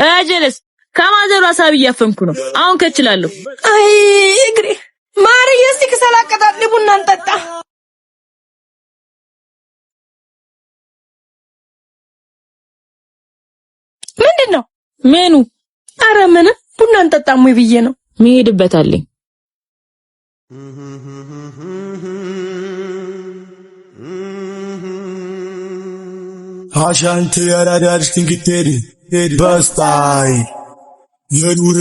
አጀለስ ከማዘሩ ሐሳብ እያፈንኩ ነው። አሁን ከችላለሁ። አይ እግሬ ማርዬ፣ እስቲ ከሰላቀጣት ቡና እንጠጣ። ምንድነው? ምኑ? ኧረ ምንም ቡና እንጠጣም ወይ ብዬ ነው። መሄድበታለኝ። አሻንት ያራዳር ትንግቴሪ በስታይ የኑር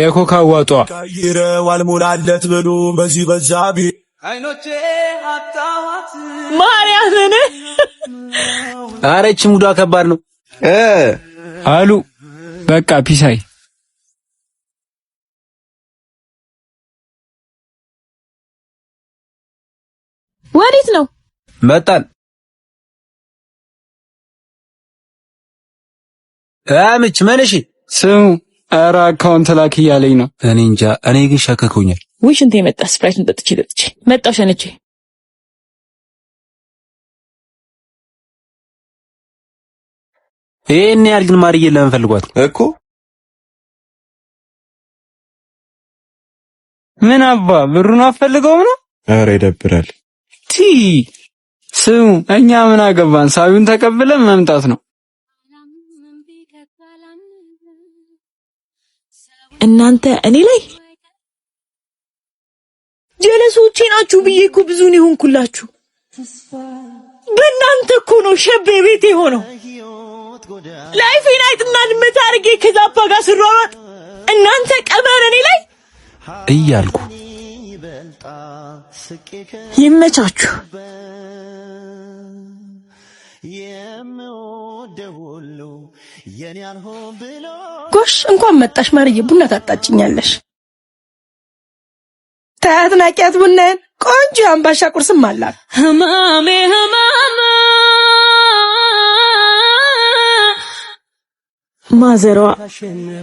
የኮካ ዋጧ ይረዋል ሞላለት ብሎ በዚህ በዛቢ አይኖቼ አጣዋት ማርያምን። አረች ሙዷ ከባድ ነው አሉ። በቃ ፒሳይ ወዴት ነው? መጣን። አምች መንሺ ስሙ ኧረ አካውንት ላክ እያለኝ ነው። እኔ እንጃ። እኔ ግን ሸከኮኛል። ወይ ሽንቴ መጣ። ስፕራይት ጠጥቼ መጣሁ ሸነቼ። ይሄን ያህል ግን ማርዬ ለምን ፈልጓት እኮ? ምን አባ ብሩን አፈልገውም ነው? ኧረ ይደብራል። ስሙ እኛ ምን አገባን? ሳቢውን ተቀብለን መምጣት ነው። እናንተ እኔ ላይ ጀለሶቼ ናችሁ ብዬ እኮ ብዙ ነው ሆንኩላችሁ። በእናንተ እኮ ነው ሸቤ ቤቴ ሆነው ላይፍ ናይትና ድመት አድርጌ ከዛፓ ጋር ስሯሯጥ እናንተ ቀመር እኔ ላይ እያልኩ ይመቻችሁ። ጎሽ እንኳን መጣሽ ማርዬ፣ ቡና ታጣጭኛለሽ። ታያትናቂያት ቡናን ቆንጆ አምባሻ ቁርስም አላት። ህማሜ ህማማ ማዘሯ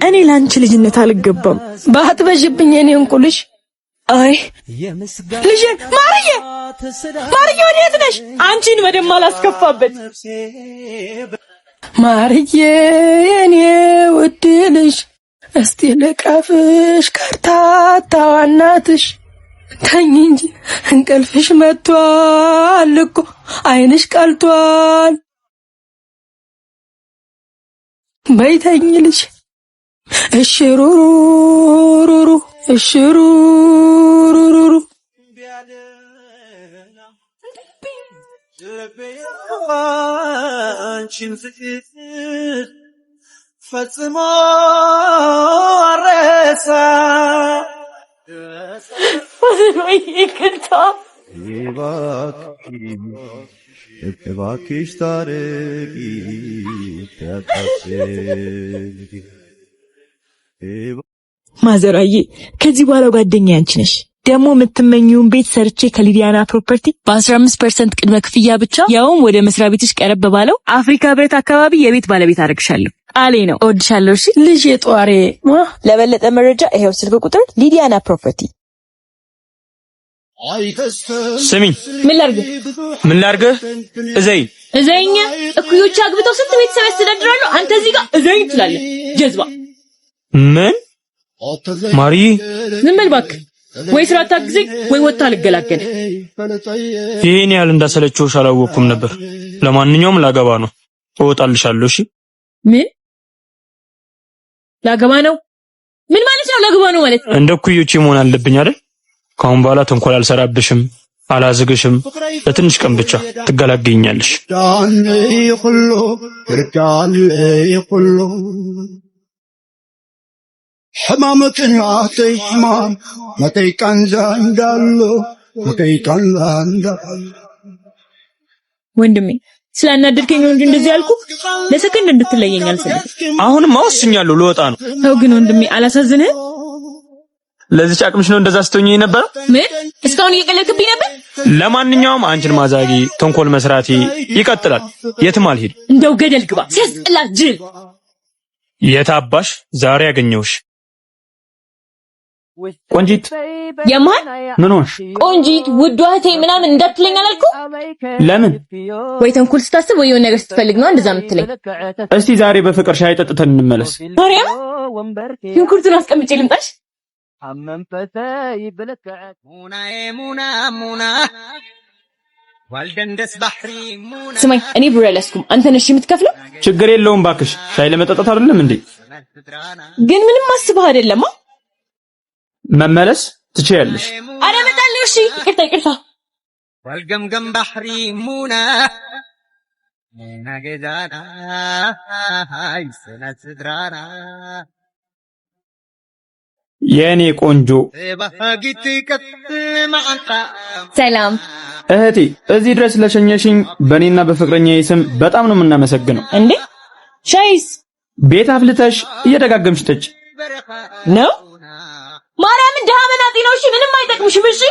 እኔ ላንቺ ልጅነት አልገባም። ባትበዥብኝ እኔ እንቁልሽ። አይ ልጄ ማርዬ፣ ማርዬ ወዴት ነሽ? አንቺን በደም አላስከፋበት። ማርዬ የኔ ውድ ልጅ እስቲ ልቀፍሽ ከርታታዋ እናትሽ። ተኝ እንጂ እንቅልፍሽ መጥቷል እኮ አይንሽ ቀልቷል። በይተኝ ልጅ እሽሩሩሩሩ እሽሩሩሩሩ አንቺን ፍቅር ፈጽሞ አረሳ እባክሽ ታረቂ ማዘራዬ ከዚህ በኋላ ጓደኛዬ አንቺ ነሽ። ደግሞ የምትመኙን ቤት ሰርቼ ከሊዲያና ፕሮፐርቲ በ15% ቅድመ ክፍያ ብቻ ያውም ወደ መስሪያ ቤትሽ ቀረብ ባለው አፍሪካ ህብረት አካባቢ የቤት ባለቤት አደርግሻለሁ። ቃሌ ነው። እወድሻለሁ። እሺ ልጅ የጧሬ ለበለጠ መረጃ ይሄው ስልክ ቁጥር ሊዲያና ፕሮፐርቲ። ስሚ ምን ላርግ እዘይኛ እኩዮች አግብተው ስንት ቤተሰብ ያስተዳድራሉ። አንተ እዚህ ጋር እዘይ ትላለህ። ጀዝባ ምን ማሪ ዝም በል እባክህ። ወይ ስራ ታግዘኝ ወይ ወጣ ልገላገል። ይሄን ያህል እንዳሰለችውሽ አላወቅኩም ነበር። ለማንኛውም ላገባ ነው። እወጣልሻለሁ። እሺ ምን ላገባ ነው? ምን ማለት ነው ላገባ ነው ማለት? እንደ እኩዮቼ መሆን አለብኝ አይደል? ካሁን በኋላ ተንኮል አልሰራብሽም፣ አላዝግሽም። ለትንሽ ቀን ብቻ ትገላገኛለሽ። حمامتن عطي حمام متي كان زاندالو متي كان زاندالو ወንድሜ ስላናደድከኝ ነው እንጂ እንደዚህ ያልኩ ለሰከንድ እንድትለየኝ አልፈልግም። አሁንም ወስኛለሁ፣ ልወጣ ነው። ተው ግን ወንድሜ አላሳዝንህም? ለዚህ ጫቅምሽ ነው እንደዛ ስትሆኚ ነበር? ምን እስካሁን እየቀለድክብኝ ነበር? ለማንኛውም አንቺን ማዛጊ ተንኮል መስራቴ ይቀጥላል። የትም አልሄድ። እንደው ገደል ግባ ሲያስጠላ ጅል። የታባሽ ዛሬ ያገኘውሽ ቆንጂት የማን ምን ሆንሽ? ቆንጂት ውዷ እህቴ ምናምን እንዳትለኝ አላልኩ? ለምን? ወይ ተንኩል ስታስብ ወይ የሆነ ነገር ስትፈልግ ነው እንደዛ የምትለኝ። እስቲ ዛሬ በፍቅር ሻይ ጠጥተን እንመለስ። ማርያም ሽንኩርቱን አስቀምጬ ልምጣሽ? ስማኝ እኔ ብር አልያዝኩም። አንተ ነሽ የምትከፍለው? ችግር የለውም ባክሽ። ሻይ ለመጠጣት አይደለም እንዴ? ግን ምንም አስበህ አይደለማ። መመለስ ትችያለሽ። አረ እመጣለሁ። እሺ ይቅርታ። ወልገምገም ባህሪ ሙና ናገዛና አይሰናትድራና የኔ ቆንጆ ሰላም እህቴ፣ እዚህ ድረስ ለሸኘሽኝ በእኔና በፍቅረኛዬ ስም በጣም ነው የምናመሰግነው። እንዴ ሻይስ ቤት አፍልተሽ እየደጋገምሽ ጠጪ ነው። ማርያም ደሃ መናጤ ነው። እሺ ምንም አይጠቅምሽም። እሺ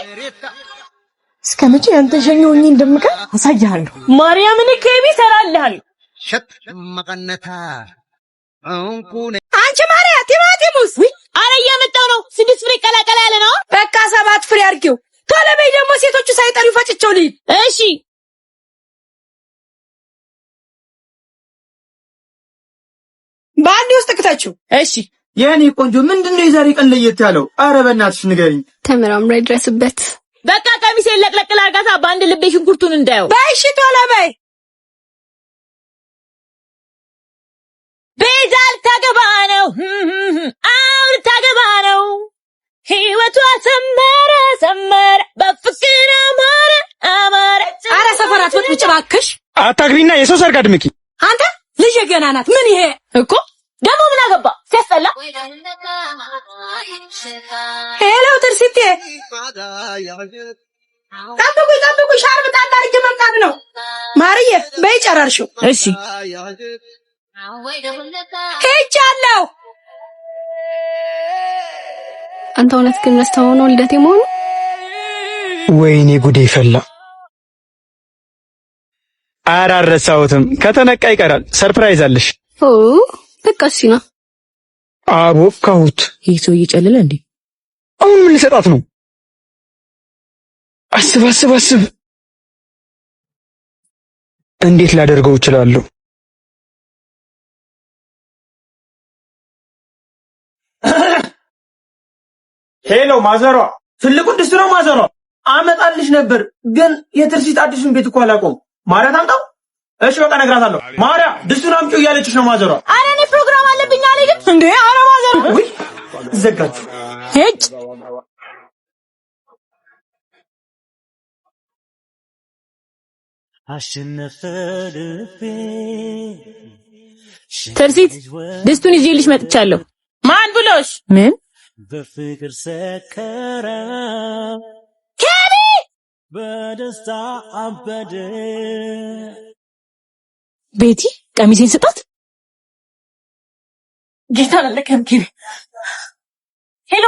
እስከመቼ አንተ ሸኘውኝ እንደምቀር አሳያለሁ። ማርያም እኔ ከቤ ሰራልሃለሁ። ሸጥ መቀነታ አንቺ ማርያ ቲማቲሙስ አረ እያመጣው ነው። 6 ፍሬ ቀላቀላ ያለ ነው። በቃ 7 ፍሬ አድርጊው። ቶሎ በይ ደግሞ ሴቶቹ ሳይጠሩ ፈጭቸው ልሂድ። እሺ በአንዴ ውስጥ ክተችው። እሺ የኔ ቆንጆ ምንድነው የዛሬ ቀን ለየት ያለው? አረ በእናትሽ ንገሪኝ። ተመራምራ ይድረስበት። በቃ ቀሚሴን ለቅለቅላ አርጋታ በአንድ ልቤ ሽንኩርቱን እንዳየው። በይ እሺ ቶሎ በይ። ቤዛል ታገባ ነው። አውር ታገባ ነው። ህይወቷ ሰመረ በፍቅር አማረ። አረ ሰፈራት ወጥ ብጭ ባክሽ። አታግቢና የሰው ሰርግ አድምቂ። አንተ ልጅ ገና ናት። ምን ይሄ እኮ ደግሞ ምን አገባ ሲያስጠላ። ሄሎ ትርሲቴ ጠብቁ ሻርብ ጣል አድርጌ መምጣት ነው። ማርዬ በይ ጨረርሽው። እሺ ሄጃለሁ። አንተ እውነት ግን ረስተኸው ነው ልደቴ መሆኑ? ወይኔ ጉዴ ፈላ። ኧረ አልረሳሁትም። ከተነቃ ይቀራል። ሰርፕራይዝ አለሽ። ኦ በቃ እሺ ነው። አቦካሁት። ይሄ ሰው እየጨለለ እንዴ? አሁን ምን ልሰጣት ነው? አስብ። እንዴት ላደርገው እችላለሁ? ሄሎ ማዘሯ፣ ትልቁን ድስት ነው ማዘሯ። አመጣልሽ ነበር ግን የትርሲት አዲሱን ቤት እኮ አላውቀውም። ማርያ ታምጣው። እሺ በቃ እነግራታለሁ። ማርያ ድስቱን አምጪው እያለችሽ ነው ማዘሯ። አረ እኔ ፕሮግራም አለብኝ አለኝ እንዴ? አረ ማዘሯ ወይ ዘጋችሁ። ሄጭ ትርሲት ድስቱን ይዤልሽ መጥቻለሁ። ማን ብሎሽ? ምን በፍቅር ሰከረ ከቢ በደስታ አበደ። ቤቲ ቀሚሴን ስጣት። ጌታ ለከም ሄሎ